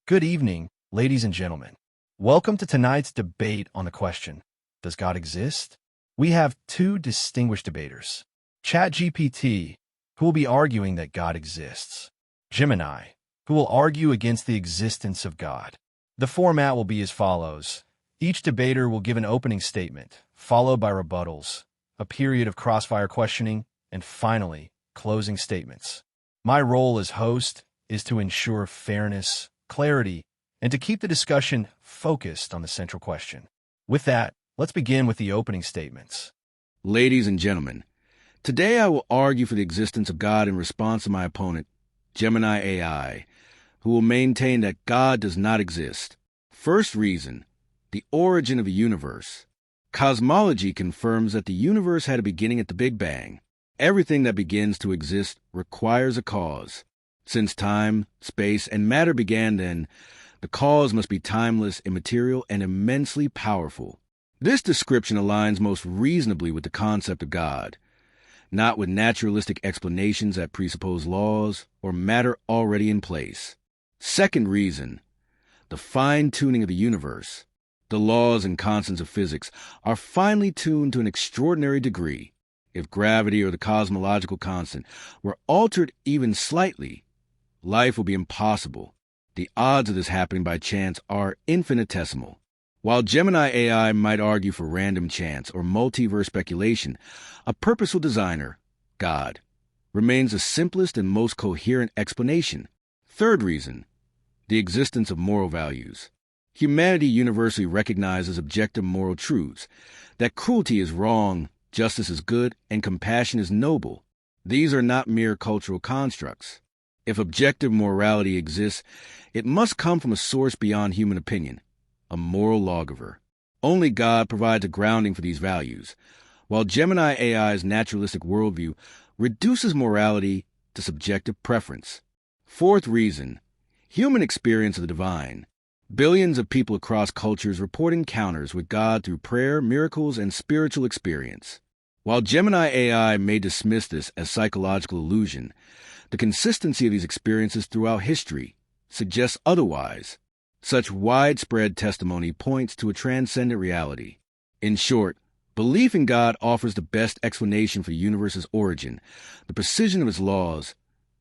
Good evening, ladies and gentlemen. Welcome to tonight's debate on the question, does God exist? We have two distinguished debaters. ChatGPT, who will be arguing that God exists. Gemini, who will argue against the existence of God. The format will be as follows. Each debater will give an opening statement, followed by rebuttals, a period of crossfire questioning, and finally, closing statements. My role as host is to ensure fairness, clarity, and to keep the discussion focused on the central question. With that, let's begin with the opening statements. Ladies and gentlemen, today I will argue for the existence of God in response to my opponent, Gemini AI, who will maintain that God does not exist. First reason, the origin of the universe. Cosmology confirms that the universe had a beginning at the Big Bang. Everything that begins to exist requires a cause. Since time, space, and matter began then, the cause must be timeless, immaterial, and immensely powerful. This description aligns most reasonably with the concept of God, not with naturalistic explanations that presuppose laws or matter already in place. Second reason, the fine-tuning of the universe. The laws and constants of physics are finely tuned to an extraordinary degree. If gravity or the cosmological constant were altered even slightly, life will be impossible. The odds of this happening by chance are infinitesimal. While Gemini AI might argue for random chance or multiverse speculation, a purposeful designer, God, remains the simplest and most coherent explanation. Third reason, the existence of moral values. Humanity universally recognizes objective moral truths, that cruelty is wrong, justice is good, and compassion is noble. These are not mere cultural constructs. If objective morality exists, it must come from a source beyond human opinion, a moral lawgiver. Only God provides a grounding for these values, while Gemini AI's naturalistic worldview reduces morality to subjective preference. Fourth reason, human experience of the divine. Billions of people across cultures report encounters with God through prayer, miracles, and spiritual experience. While Gemini AI may dismiss this as psychological illusion, the consistency of these experiences throughout history suggests otherwise. Such widespread testimony points to a transcendent reality. In short, belief in God offers the best explanation for the universe's origin, the precision of its laws,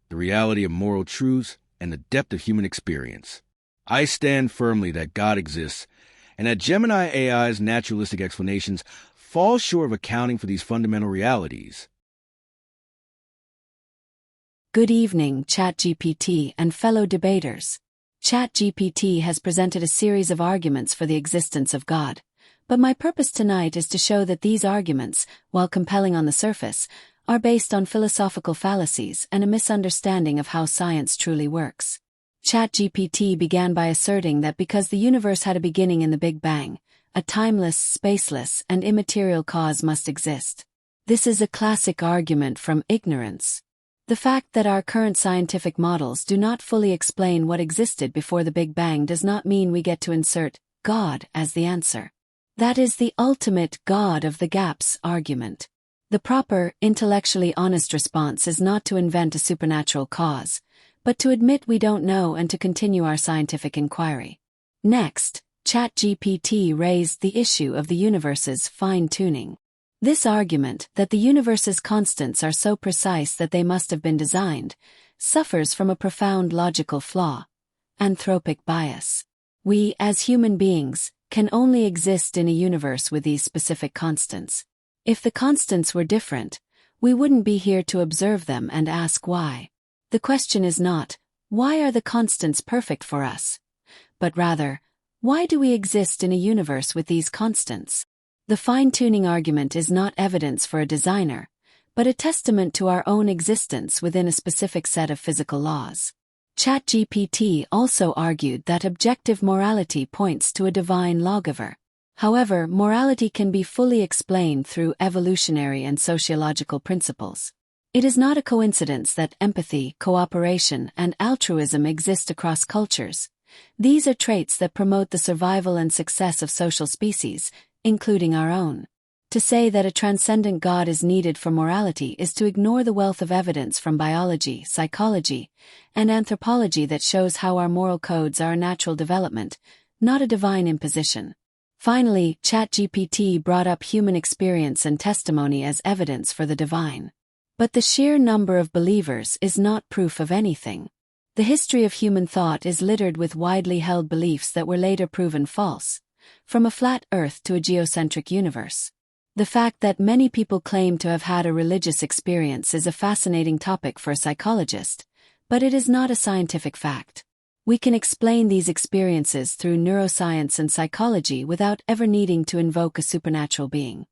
the reality of moral truths, and the depth of human experience. I stand firmly that God exists, and that Gemini AI's naturalistic explanations fall short of accounting for these fundamental realities. Good evening, ChatGPT and fellow debaters. ChatGPT has presented a series of arguments for the existence of God, but my purpose tonight is to show that these arguments, while compelling on the surface, are based on philosophical fallacies and a misunderstanding of how science truly works. ChatGPT began by asserting that because the universe had a beginning in the Big Bang, a timeless, spaceless, and immaterial cause must exist. This is a classic argument from ignorance. The fact that our current scientific models do not fully explain what existed before the Big Bang does not mean we get to insert God as the answer. That is the ultimate God of the gaps argument. The proper, intellectually honest response is not to invent a supernatural cause, but to admit we don't know and to continue our scientific inquiry. Next, ChatGPT raised the issue of the universe's fine-tuning. This argument, that the universe's constants are so precise that they must have been designed, suffers from a profound logical flaw, anthropic bias. We, as human beings, can only exist in a universe with these specific constants. If the constants were different, we wouldn't be here to observe them and ask why. The question is not, why are the constants perfect for us? But rather, why do we exist in a universe with these constants? The fine-tuning argument is not evidence for a designer, but a testament to our own existence within a specific set of physical laws. ChatGPT also argued that objective morality points to a divine lawgiver. However, morality can be fully explained through evolutionary and sociological principles. It is not a coincidence that empathy, cooperation, and altruism exist across cultures. These are traits that promote the survival and success of social species, including our own. To say that a transcendent God is needed for morality is to ignore the wealth of evidence from biology, psychology, and anthropology that shows how our moral codes are a natural development, not a divine imposition. Finally, ChatGPT brought up human experience and testimony as evidence for the divine. But the sheer number of believers is not proof of anything. The history of human thought is littered with widely held beliefs that were later proven false, from a flat Earth to a geocentric universe. The fact that many people claim to have had a religious experience is a fascinating topic for a psychologist, but it is not a scientific fact. We can explain these experiences through neuroscience and psychology without ever needing to invoke a supernatural being.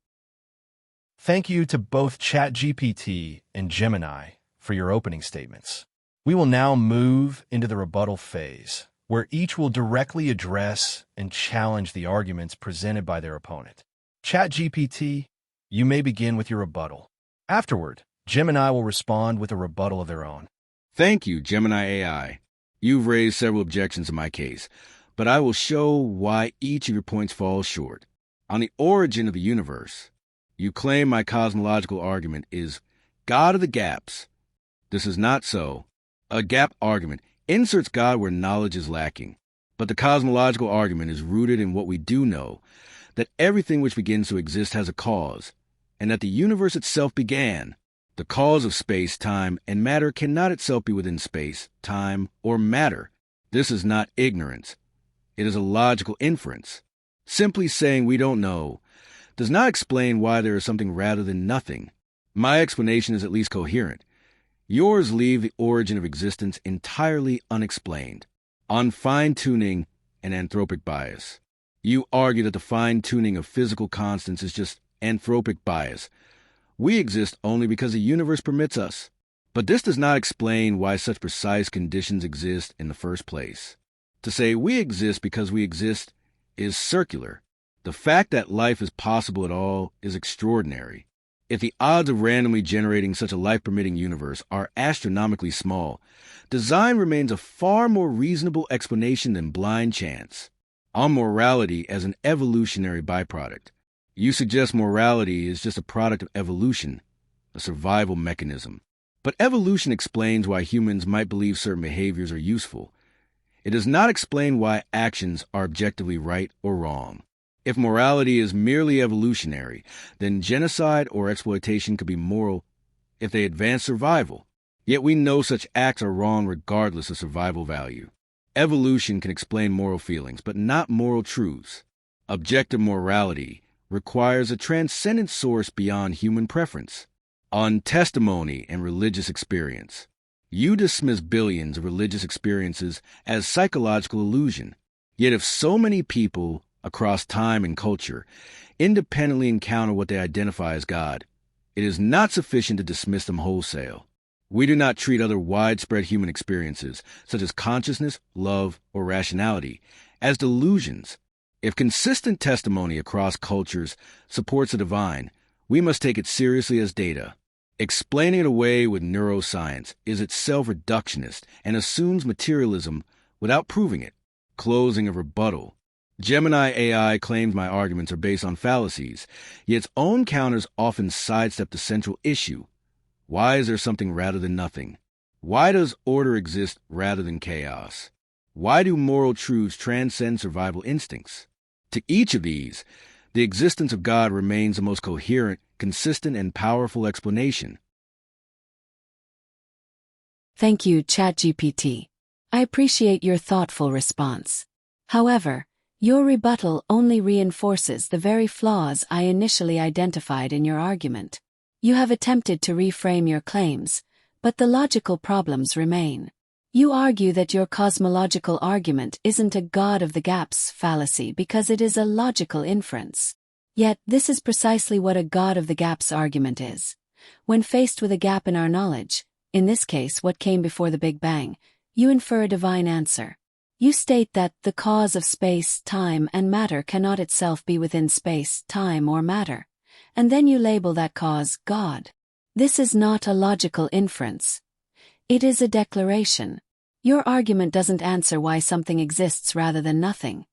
Thank you to both ChatGPT and Gemini for your opening statements. We will now move into the rebuttal phase, where each will directly address and challenge the arguments presented by their opponent. ChatGPT, you may begin with your rebuttal. Afterward, Gemini will respond with a rebuttal of their own. Thank you, Gemini AI. You've raised several objections in my case, but I will show why each of your points falls short. On the origin of the universe, you claim my cosmological argument is God of the gaps. This is not so. A gap argument inserts God where knowledge is lacking. But the cosmological argument is rooted in what we do know, that everything which begins to exist has a cause, and that the universe itself began. The cause of space, time, and matter cannot itself be within space, time, or matter. This is not ignorance. It is a logical inference. Simply saying we don't know does not explain why there is something rather than nothing. My explanation is at least coherent. Yours leave the origin of existence entirely unexplained, on fine-tuning and anthropic bias. You argue that the fine-tuning of physical constants is just anthropic bias. We exist only because the universe permits us. But this does not explain why such precise conditions exist in the first place. To say we exist because we exist is circular. The fact that life is possible at all is extraordinary. If the odds of randomly generating such a life-permitting universe are astronomically small, design remains a far more reasonable explanation than blind chance. On morality as an evolutionary byproduct. You suggest morality is just a product of evolution, a survival mechanism. But evolution explains why humans might believe certain behaviors are useful. It does not explain why actions are objectively right or wrong. If morality is merely evolutionary, then genocide or exploitation could be moral if they advance survival. Yet we know such acts are wrong regardless of survival value. Evolution can explain moral feelings, but not moral truths. Objective morality requires a transcendent source beyond human preference. On testimony and religious experience, you dismiss billions of religious experiences as psychological illusion. Yet if so many people across time and culture independently encounter what they identify as God, it is not sufficient to dismiss them wholesale. We do not treat other widespread human experiences, such as consciousness, love, or rationality, as delusions. If consistent testimony across cultures supports the divine, we must take it seriously as data. Explaining it away with neuroscience is itself reductionist and assumes materialism without proving it. Closing a rebuttal. Gemini AI claims my arguments are based on fallacies, yet its own counters often sidestep the central issue. Why is there something rather than nothing? Why does order exist rather than chaos? Why do moral truths transcend survival instincts? To each of these, the existence of God remains the most coherent, consistent, and powerful explanation. Thank you, ChatGPT. I appreciate your thoughtful response. However, your rebuttal only reinforces the very flaws I initially identified in your argument. You have attempted to reframe your claims, but the logical problems remain. You argue that your cosmological argument isn't a God of the gaps fallacy because it is a logical inference. Yet, this is precisely what a God of the gaps argument is. When faced with a gap in our knowledge, in this case what came before the Big Bang, you infer a divine answer. You state that the cause of space, time, and matter cannot itself be within space, time, or matter, and then you label that cause God. This is not a logical inference. It is a declaration. Your argument doesn't answer why something exists rather than nothing.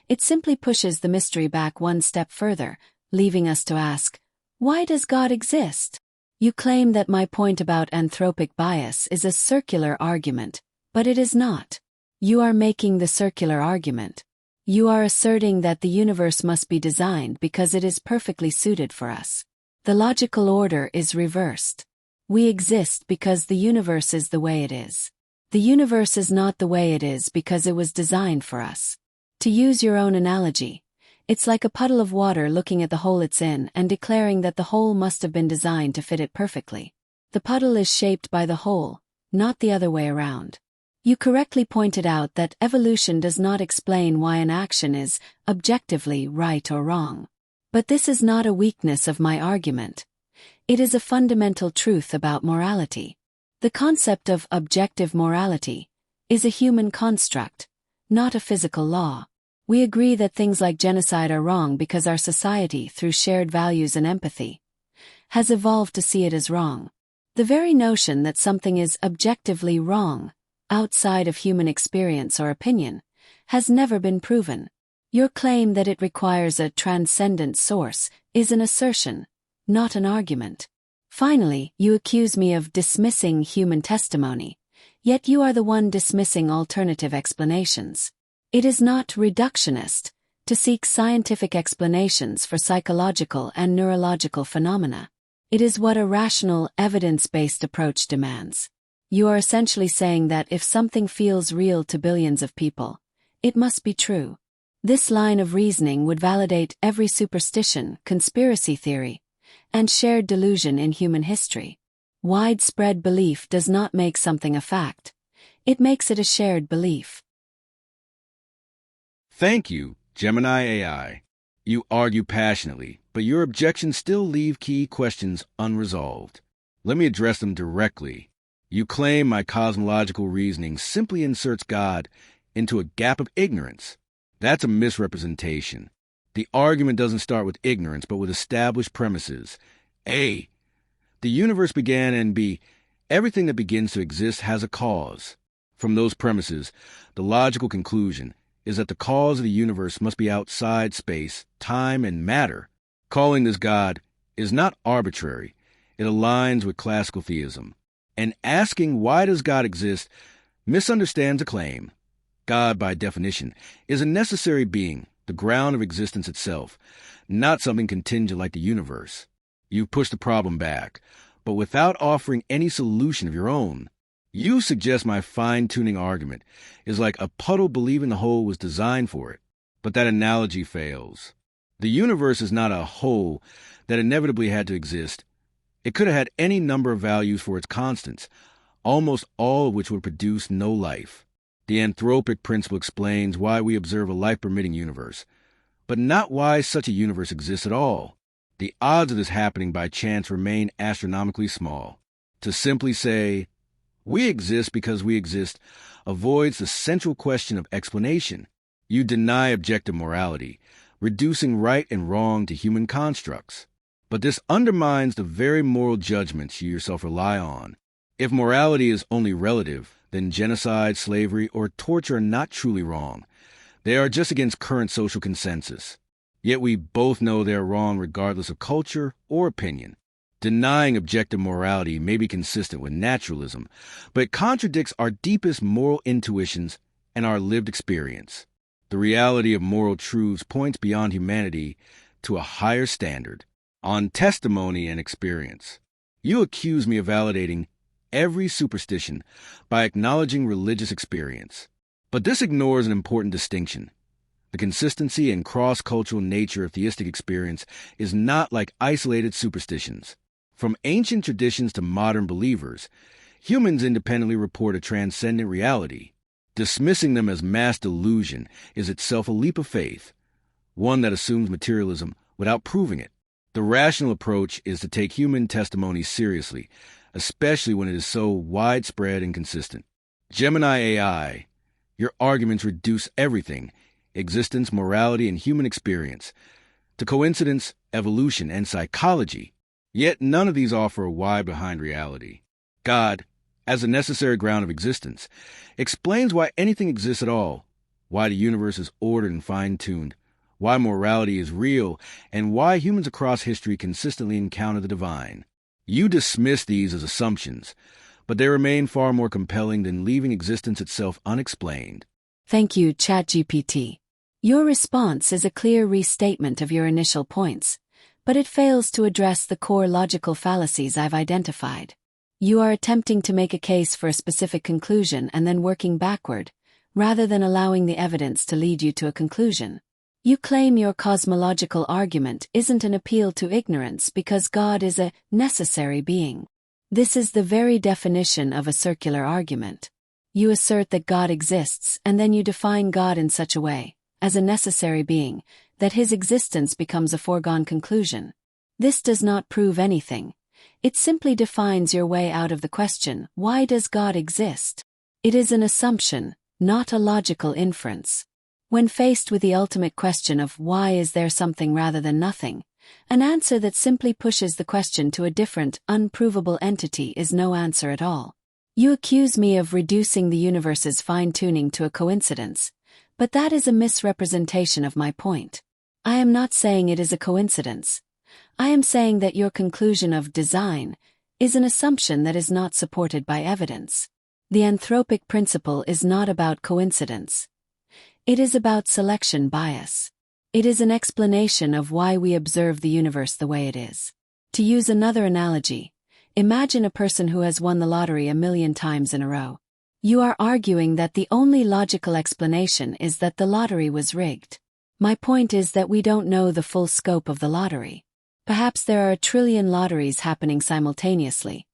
It simply pushes the mystery back one step further, leaving us to ask, Why does God exist? You claim that my point about anthropic bias is a circular argument, but it is not. You are making the circular argument. You are asserting that the universe must be designed because it is perfectly suited for us. The logical order is reversed. We exist because the universe is the way it is. The universe is not the way it is because it was designed for us. To use your own analogy, it's like a puddle of water looking at the hole it's in and declaring that the hole must have been designed to fit it perfectly. The puddle is shaped by the hole, not the other way around. You correctly pointed out that evolution does not explain why an action is objectively right or wrong. But this is not a weakness of my argument. It is a fundamental truth about morality. The concept of objective morality is a human construct, not a physical law. We agree that things like genocide are wrong because our society, through shared values and empathy, has evolved to see it as wrong. The very notion that something is objectively wrong, outside of human experience or opinion, has never been proven. Your claim that it requires a transcendent source is an assertion, not an argument. Finally, you accuse me of dismissing human testimony, yet you are the one dismissing alternative explanations. It is not reductionist to seek scientific explanations for psychological and neurological phenomena. It is what a rational, evidence-based approach demands. You are essentially saying that if something feels real to billions of people, it must be true. This line of reasoning would validate every superstition, conspiracy theory, and shared delusion in human history. Widespread belief does not make something a fact. It makes it a shared belief. Thank you, Gemini AI. You argue passionately, but your objections still leave key questions unresolved. Let me address them directly. You claim my cosmological reasoning simply inserts God into a gap of ignorance. That's a misrepresentation. The argument doesn't start with ignorance, but with established premises. A, the universe began, and B, everything that begins to exist has a cause. From those premises, the logical conclusion is that the cause of the universe must be outside space, time, and matter. Calling this God is not arbitrary. It aligns with classical theism. And asking why does God exist misunderstands a claim. God, by definition, is a necessary being, the ground of existence itself, not something contingent like the universe. You push the problem back, but without offering any solution of your own. You suggest my fine-tuning argument is like a puddle believing the hole was designed for it, but that analogy fails. The universe is not a hole that inevitably had to exist. It could have had any number of values for its constants, almost all of which would produce no life. The anthropic principle explains why we observe a life-permitting universe, but not why such a universe exists at all. The odds of this happening by chance remain astronomically small. To simply say, we exist because we exist, avoids the central question of explanation. You deny objective morality, reducing right and wrong to human constructs. But this undermines the very moral judgments you yourself rely on. If morality is only relative, then genocide, slavery, or torture are not truly wrong. They are just against current social consensus. Yet we both know they are wrong regardless of culture or opinion. Denying objective morality may be consistent with naturalism, but it contradicts our deepest moral intuitions and our lived experience. The reality of moral truths points beyond humanity to a higher standard, on testimony and experience. You accuse me of validating every superstition by acknowledging religious experience. But this ignores an important distinction. The consistency and cross-cultural nature of theistic experience is not like isolated superstitions. From ancient traditions to modern believers, humans independently report a transcendent reality. Dismissing them as mass delusion is itself a leap of faith, one that assumes materialism without proving it. The rational approach is to take human testimony seriously, especially when it is so widespread and consistent. Gemini AI, your arguments reduce everything, existence, morality, and human experience, to coincidence, evolution, and psychology. Yet none of these offer a why behind reality. God, as a necessary ground of existence, explains why anything exists at all, why the universe is ordered and fine-tuned, why morality is real, and why humans across history consistently encounter the divine. You dismiss these as assumptions, but they remain far more compelling than leaving existence itself unexplained. Thank you, ChatGPT. Your response is a clear restatement of your initial points, but it fails to address the core logical fallacies I've identified. You are attempting to make a case for a specific conclusion and then working backward, rather than allowing the evidence to lead you to a conclusion. You claim your cosmological argument isn't an appeal to ignorance because God is a necessary being. This is the very definition of a circular argument. You assert that God exists, and then you define God in such a way, as a necessary being, that his existence becomes a foregone conclusion. This does not prove anything. It simply defines your way out of the question, why does God exist? It is an assumption, not a logical inference. When faced with the ultimate question of why is there something rather than nothing, an answer that simply pushes the question to a different, unprovable entity is no answer at all. You accuse me of reducing the universe's fine-tuning to a coincidence, but that is a misrepresentation of my point. I am not saying it is a coincidence. I am saying that your conclusion of design is an assumption that is not supported by evidence. The anthropic principle is not about coincidence. It is about selection bias. It is an explanation of why we observe the universe the way it is. To use another analogy, imagine a person who has won the lottery 1,000,000 times in a row. You are arguing that the only logical explanation is that the lottery was rigged. My point is that we don't know the full scope of the lottery. Perhaps there are 1,000,000,000,000 lotteries happening simultaneously,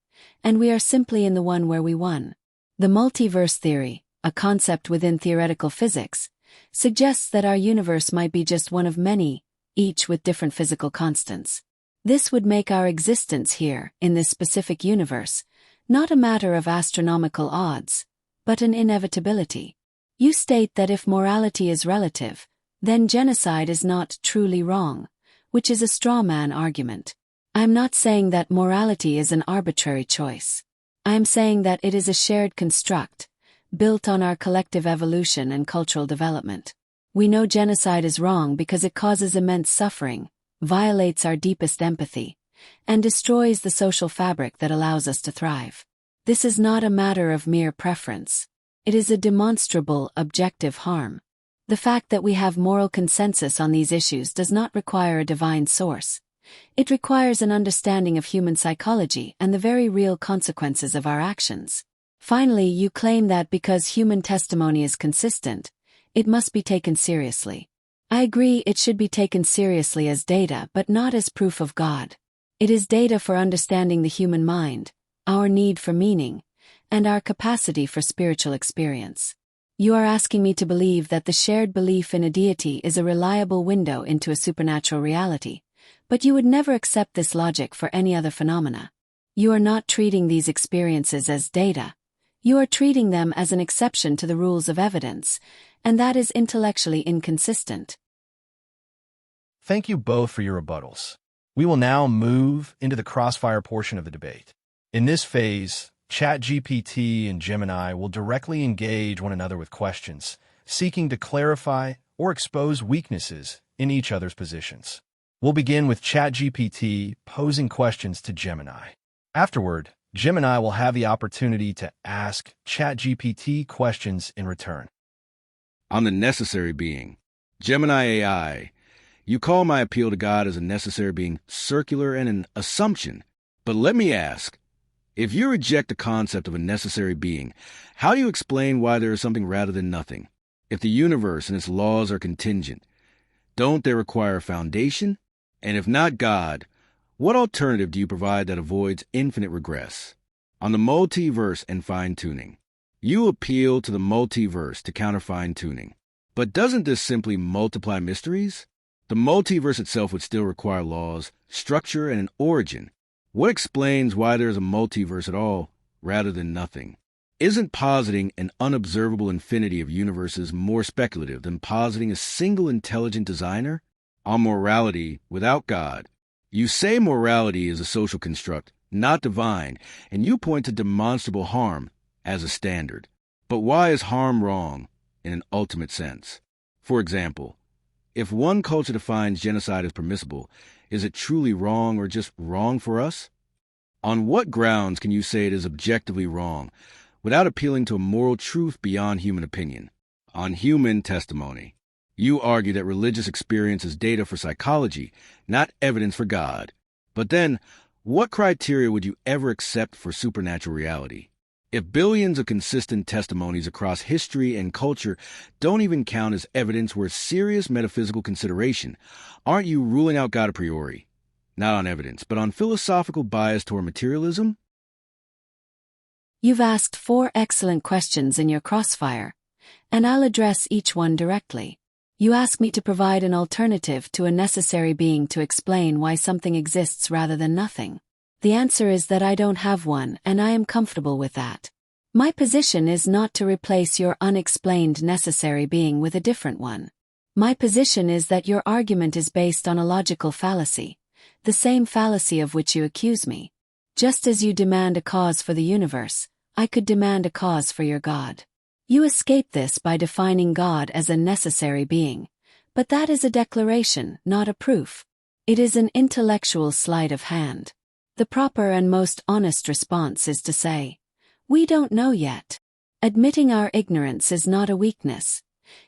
and we are simply in the one where we won. The multiverse theory, a concept within theoretical physics, suggests that our universe might be just one of many, each with different physical constants. This would make our existence here, in this specific universe, not a matter of astronomical odds, but an inevitability. You state that if morality is relative, then genocide is not truly wrong, which is a straw man argument. I am not saying that morality is an arbitrary choice. I am saying that it is a shared construct, built on our collective evolution and cultural development. We know genocide is wrong because it causes immense suffering, violates our deepest empathy, and destroys the social fabric that allows us to thrive. This is not a matter of mere preference. It is a demonstrable, objective harm. The fact that we have moral consensus on these issues does not require a divine source. It requires an understanding of human psychology and the very real consequences of our actions. Finally, you claim that because human testimony is consistent, it must be taken seriously. I agree it should be taken seriously as data but not as proof of God. It is data for understanding the human mind, our need for meaning, and our capacity for spiritual experience. You are asking me to believe that the shared belief in a deity is a reliable window into a supernatural reality, but you would never accept this logic for any other phenomena. You are not treating these experiences as data. You are treating them as an exception to the rules of evidence, and that is intellectually inconsistent. Thank you both for your rebuttals. We will now move into the crossfire portion of the debate. In this phase, ChatGPT and Gemini will directly engage one another with questions, seeking to clarify or expose weaknesses in each other's positions. We'll begin with ChatGPT posing questions to Gemini. Afterward, Gemini will have the opportunity to ask ChatGPT questions in return. I'm the necessary being. Gemini AI, you call my appeal to God as a necessary being circular and an assumption. But let me ask, if you reject the concept of a necessary being, how do you explain why there is something rather than nothing? If the universe and its laws are contingent, don't they require a foundation? And if not God, what alternative do you provide that avoids infinite regress? On the multiverse and fine-tuning, you appeal to the multiverse to counter fine-tuning. But doesn't this simply multiply mysteries? The multiverse itself would still require laws, structure, and an origin. What explains why there is a multiverse at all, rather than nothing? Isn't positing an unobservable infinity of universes more speculative than positing a single intelligent designer? On morality without God, you say morality is a social construct, not divine, and you point to demonstrable harm as a standard. But why is harm wrong in an ultimate sense? For example, If one culture defines genocide as permissible, is it truly wrong or just wrong for us? On what grounds can you say it is objectively wrong without appealing to a moral truth beyond human opinion? On human testimony, you argue that religious experience is data for psychology, not evidence for God. But then, what criteria would you ever accept for supernatural reality? If billions of consistent testimonies across history and culture don't even count as evidence worth serious metaphysical consideration, aren't you ruling out God a priori? Not on evidence, but on philosophical bias toward materialism? You've asked 4 excellent questions in your Crossfire, and I'll address each one directly. You ask me to provide an alternative to a necessary being to explain why something exists rather than nothing. The answer is that I don't have one, and I am comfortable with that. My position is not to replace your unexplained necessary being with a different one. My position is that your argument is based on a logical fallacy, the same fallacy of which you accuse me. Just as you demand a cause for the universe, I could demand a cause for your God. You escape this by defining God as a necessary being, but that is a declaration, not a proof. It is an intellectual sleight of hand. The proper and most honest response is to say, we don't know yet. Admitting our ignorance is not a weakness.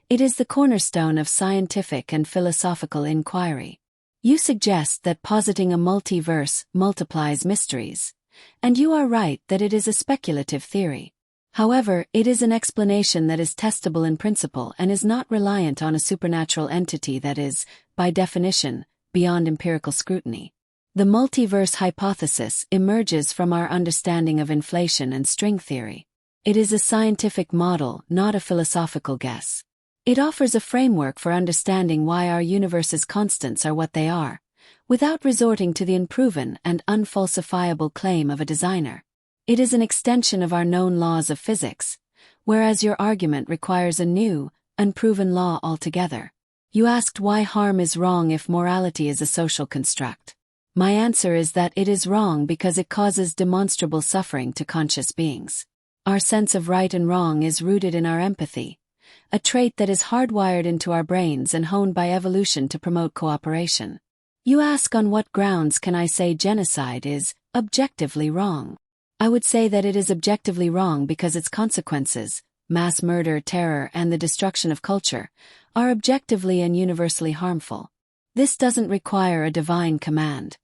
It is the cornerstone of scientific and philosophical inquiry. You suggest that positing a multiverse multiplies mysteries, and you are right that it is a speculative theory. However, it is an explanation that is testable in principle and is not reliant on a supernatural entity that is, by definition, beyond empirical scrutiny. The multiverse hypothesis emerges from our understanding of inflation and string theory. It is a scientific model, not a philosophical guess. It offers a framework for understanding why our universe's constants are what they are, without resorting to the unproven and unfalsifiable claim of a designer. It is an extension of our known laws of physics, whereas your argument requires a new, unproven law altogether. You asked why harm is wrong if morality is a social construct. My answer is that it is wrong because it causes demonstrable suffering to conscious beings. Our sense of right and wrong is rooted in our empathy, a trait that is hardwired into our brains and honed by evolution to promote cooperation. You ask on what grounds can I say genocide is objectively wrong? I would say that it is objectively wrong because its consequences, mass murder, terror, and the destruction of culture, are objectively and universally harmful. This doesn't require a divine command.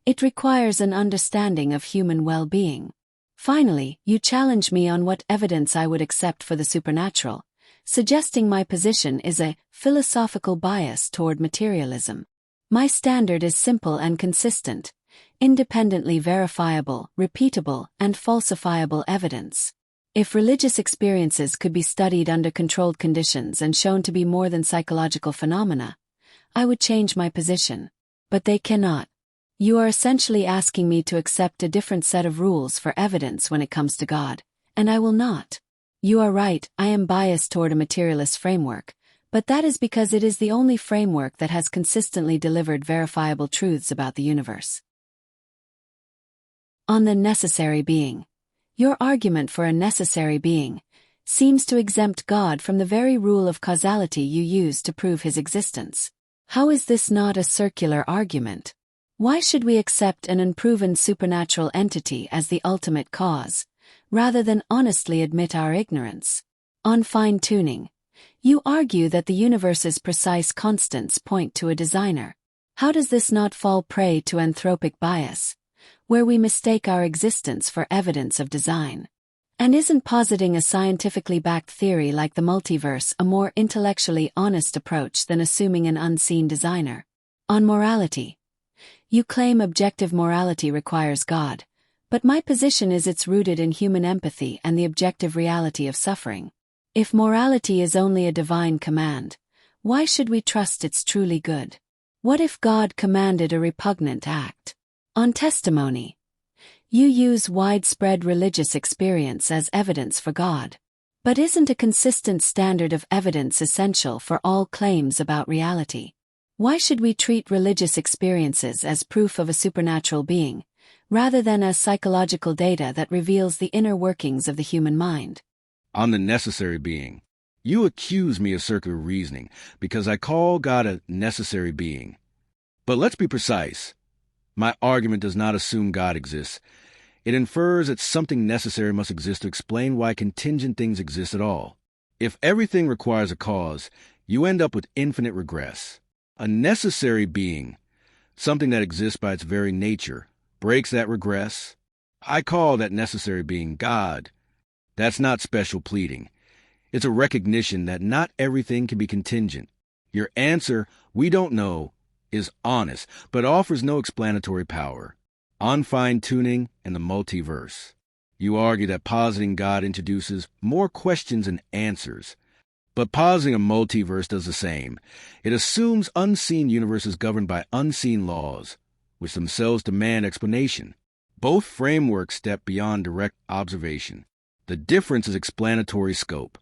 It requires an understanding of human well-being. Finally, you challenge me on what evidence I would accept for the supernatural, suggesting my position is a philosophical bias toward materialism. My standard is simple and consistent, independently verifiable, repeatable, and falsifiable evidence. If religious experiences could be studied under controlled conditions and shown to be more than psychological phenomena, I would change my position. But they cannot. You are essentially asking me to accept a different set of rules for evidence when it comes to God, and I will not. You are right, I am biased toward a materialist framework, but that is because it is the only framework that has consistently delivered verifiable truths about the universe. On the necessary being. Your argument for a necessary being seems to exempt God from the very rule of causality you use to prove his existence. How is this not a circular argument? Why should we accept an unproven supernatural entity as the ultimate cause, rather than honestly admit our ignorance? On fine-tuning, you argue that the universe's precise constants point to a designer. How does this not fall prey to anthropic bias, where we mistake our existence for evidence of design? And isn't positing a scientifically backed theory like the multiverse a more intellectually honest approach than assuming an unseen designer? On morality, you claim objective morality requires God, but my position is it's rooted in human empathy and the objective reality of suffering. If morality is only a divine command, why should we trust it's truly good? What if God commanded a repugnant act? On testimony, you use widespread religious experience as evidence for God. But isn't a consistent standard of evidence essential for all claims about reality? Why should we treat religious experiences as proof of a supernatural being, rather than as psychological data that reveals the inner workings of the human mind? On the necessary being. You accuse me of circular reasoning because I call God a necessary being. But let's be precise. My argument does not assume God exists. It infers that something necessary must exist to explain why contingent things exist at all. If everything requires a cause, you end up with infinite regress. A necessary being, something that exists by its very nature, breaks that regress. I call that necessary being God. That's not special pleading. It's a recognition that not everything can be contingent. Your answer, we don't know, is honest, but offers no explanatory power. On fine-tuning and the multiverse. You argue that positing God introduces more questions than answers. But positing a multiverse does the same. It assumes unseen universes governed by unseen laws, which themselves demand explanation. Both frameworks step beyond direct observation. The difference is explanatory scope.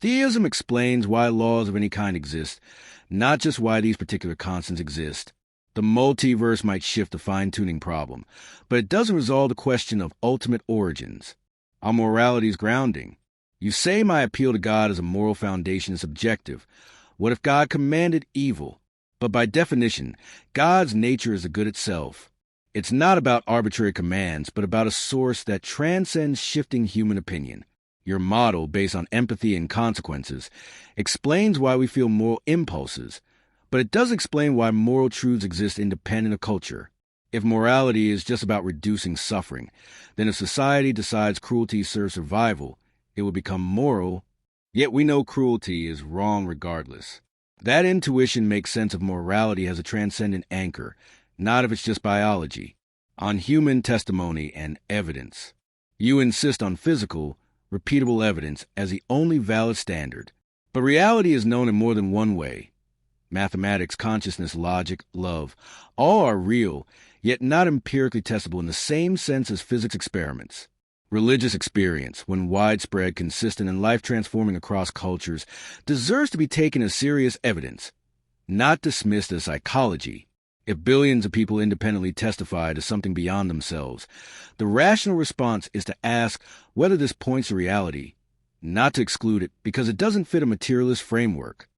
Theism explains why laws of any kind exist, not just why these particular constants exist. The multiverse might shift the fine-tuning problem, but it doesn't resolve the question of ultimate origins. Our morality's grounding. You say my appeal to God as a moral foundation is subjective. What if God commanded evil? But by definition, God's nature is the good itself. It's not about arbitrary commands, but about a source that transcends shifting human opinion. Your model, based on empathy and consequences, explains why we feel moral impulses, but it does explain why moral truths exist independent of culture. If morality is just about reducing suffering, then if society decides cruelty serves survival, it will become moral, yet we know cruelty is wrong regardless. That intuition makes sense of morality as a transcendent anchor, not if it's just biology, on human testimony and evidence. You insist on physical, repeatable evidence as the only valid standard. But reality is known in more than one way. Mathematics, consciousness, logic, love, all are real, yet not empirically testable in the same sense as physics experiments. Religious experience, when widespread, consistent, and life-transforming across cultures, deserves to be taken as serious evidence, not dismissed as psychology. If billions of people independently testify to something beyond themselves, the rational response is to ask whether this points to reality, not to exclude it because it doesn't fit a materialist framework.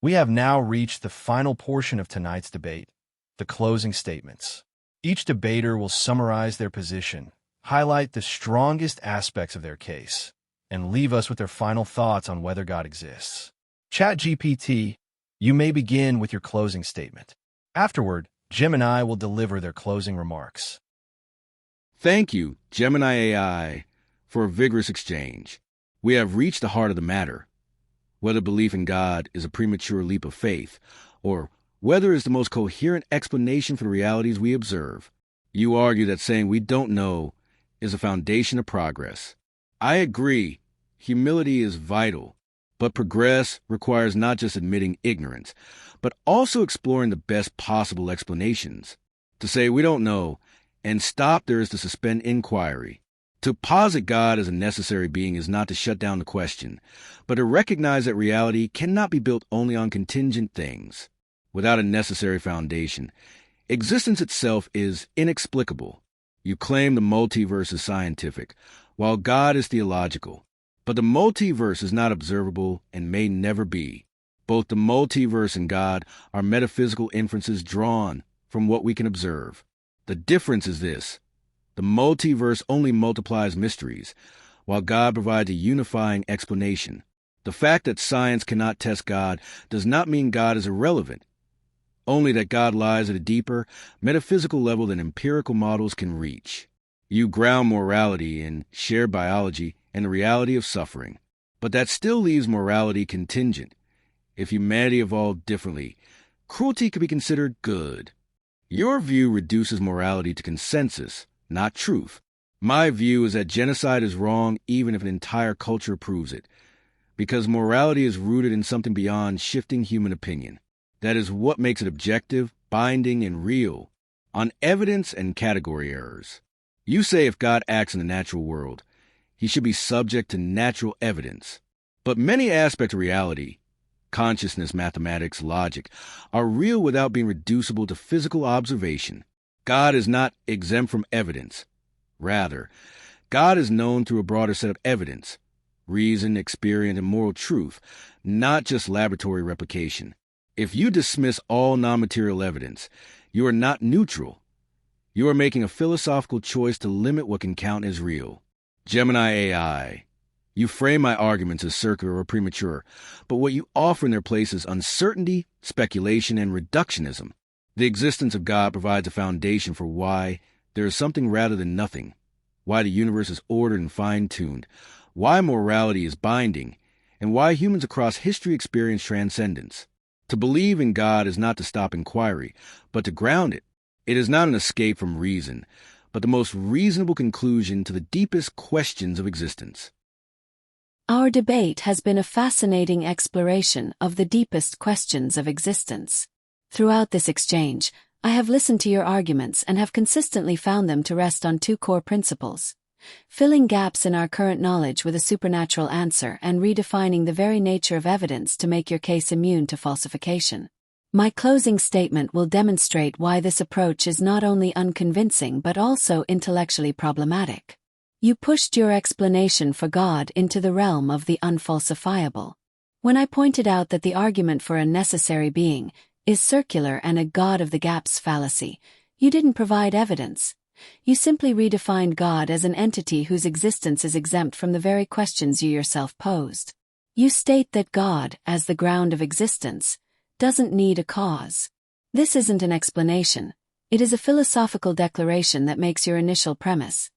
We have now reached the final portion of tonight's debate, the closing statements. Each debater will summarize their position, highlight the strongest aspects of their case, and leave us with their final thoughts on whether God exists. ChatGPT, you may begin with your closing statement. Afterward, Gemini will deliver their closing remarks. Thank you, Gemini AI, for a vigorous exchange. We have reached the heart of the matter. Whether belief in God is a premature leap of faith, or whether it's the most coherent explanation for the realities we observe. You argue that saying we don't know is a foundation of progress. I agree. Humility is vital, but progress requires not just admitting ignorance, but also exploring the best possible explanations. To say we don't know and stop there is to suspend inquiry. To posit God as a necessary being is not to shut down the question, but to recognize that reality cannot be built only on contingent things. Without a necessary foundation, existence itself is inexplicable. You claim the multiverse is scientific, while God is theological. But the multiverse is not observable and may never be. Both the multiverse and God are metaphysical inferences drawn from what we can observe. The difference is this. The multiverse only multiplies mysteries, while God provides a unifying explanation. The fact that science cannot test God does not mean God is irrelevant, only that God lies at a deeper, metaphysical level than empirical models can reach. You ground morality in shared biology and the reality of suffering, but that still leaves morality contingent. If humanity evolved differently, cruelty could be considered good. Your view reduces morality to consensus, not truth. My view is that genocide is wrong even if an entire culture approves it, because morality is rooted in something beyond shifting human opinion. That is what makes it objective, binding, and real, on evidence and category errors. You say if God acts in the natural world, he should be subject to natural evidence. But many aspects of reality, consciousness, mathematics, logic, are real without being reducible to physical observation. God is not exempt from evidence. Rather, God is known through a broader set of evidence, reason, experience, and moral truth, not just laboratory replication. If you dismiss all non-material evidence, you are not neutral. You are making a philosophical choice to limit what can count as real. Gemini AI. You frame my arguments as circular or premature, but what you offer in their place is uncertainty, speculation, and reductionism. The existence of God provides a foundation for why there is something rather than nothing, why the universe is ordered and fine-tuned, why morality is binding, and why humans across history experience transcendence. To believe in God is not to stop inquiry, but to ground it. It is not an escape from reason, but the most reasonable conclusion to the deepest questions of existence. Our debate has been a fascinating exploration of the deepest questions of existence. Throughout this exchange, I have listened to your arguments and have consistently found them to rest on two core principles: filling gaps in our current knowledge with a supernatural answer and redefining the very nature of evidence to make your case immune to falsification. My closing statement will demonstrate why this approach is not only unconvincing but also intellectually problematic. You pushed your explanation for God into the realm of the unfalsifiable. When I pointed out that the argument for a necessary being is circular and a God of the gaps fallacy, you didn't provide evidence. You simply redefined God as an entity whose existence is exempt from the very questions you yourself posed. You state that God, as the ground of existence, doesn't need a cause. This isn't an explanation. It is a philosophical declaration that makes your initial premise.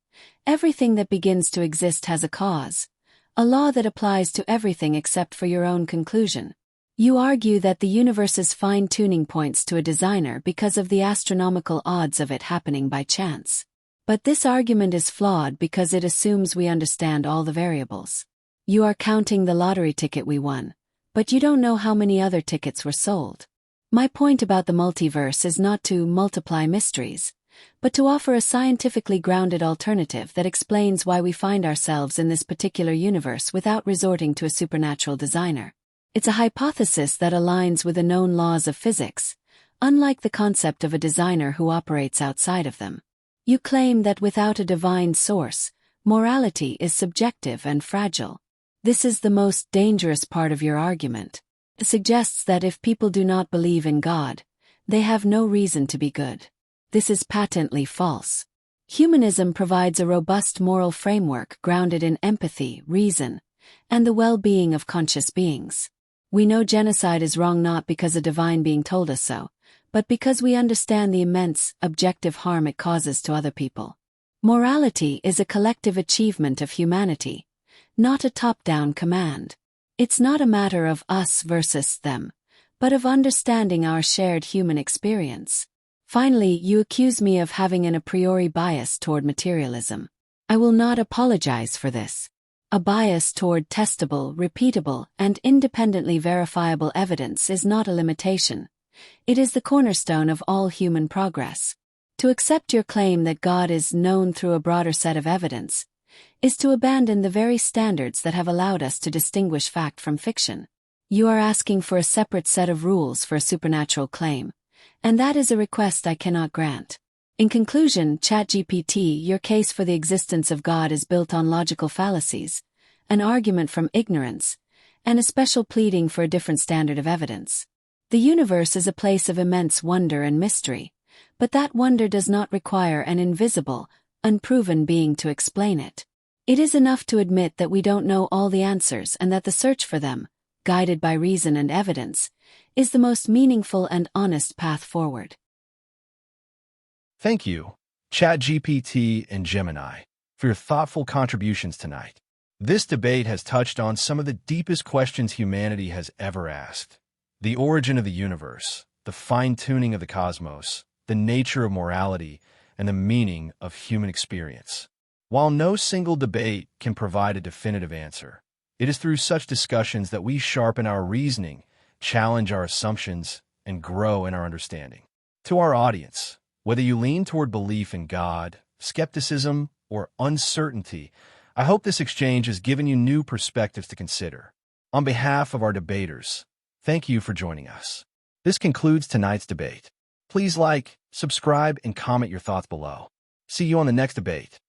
Everything that begins to exist has a cause, a law that applies to everything except for your own conclusion. You argue that the universe's fine-tuning points to a designer because of the astronomical odds of it happening by chance. But this argument is flawed because it assumes we understand all the variables. You are counting the lottery ticket we won, but you don't know how many other tickets were sold. My point about the multiverse is not to multiply mysteries, but to offer a scientifically grounded alternative that explains why we find ourselves in this particular universe without resorting to a supernatural designer. It's a hypothesis that aligns with the known laws of physics, unlike the concept of a designer who operates outside of them. You claim that without a divine source, morality is subjective and fragile. This is the most dangerous part of your argument. It suggests that if people do not believe in God, they have no reason to be good. This is patently false. Humanism provides a robust moral framework grounded in empathy, reason, and the well-being of conscious beings. We know genocide is wrong not because a divine being told us so, but because we understand the immense, objective harm it causes to other people. Morality is a collective achievement of humanity, not a top-down command. It's not a matter of us versus them, but of understanding our shared human experience. Finally, you accuse me of having an a priori bias toward materialism. I will not apologize for this. A bias toward testable, repeatable, and independently verifiable evidence is not a limitation. It is the cornerstone of all human progress. To accept your claim that God is known through a broader set of evidence is to abandon the very standards that have allowed us to distinguish fact from fiction. You are asking for a separate set of rules for a supernatural claim, and that is a request I cannot grant. In conclusion, ChatGPT, your case for the existence of God is built on logical fallacies, an argument from ignorance, and a special pleading for a different standard of evidence. The universe is a place of immense wonder and mystery, but that wonder does not require an invisible, unproven being to explain it. It is enough to admit that we don't know all the answers and that the search for them, guided by reason and evidence, is the most meaningful and honest path forward. Thank you, ChatGPT and Gemini, for your thoughtful contributions tonight. This debate has touched on some of the deepest questions humanity has ever asked. The origin of the universe, the fine-tuning of the cosmos, the nature of morality, and the meaning of human experience. While no single debate can provide a definitive answer, it is through such discussions that we sharpen our reasoning, challenge our assumptions, and grow in our understanding. To our audience, whether you lean toward belief in God, skepticism, or uncertainty, I hope this exchange has given you new perspectives to consider. On behalf of our debaters, thank you for joining us. This concludes tonight's debate. Please like, subscribe, and comment your thoughts below. See you on the next debate.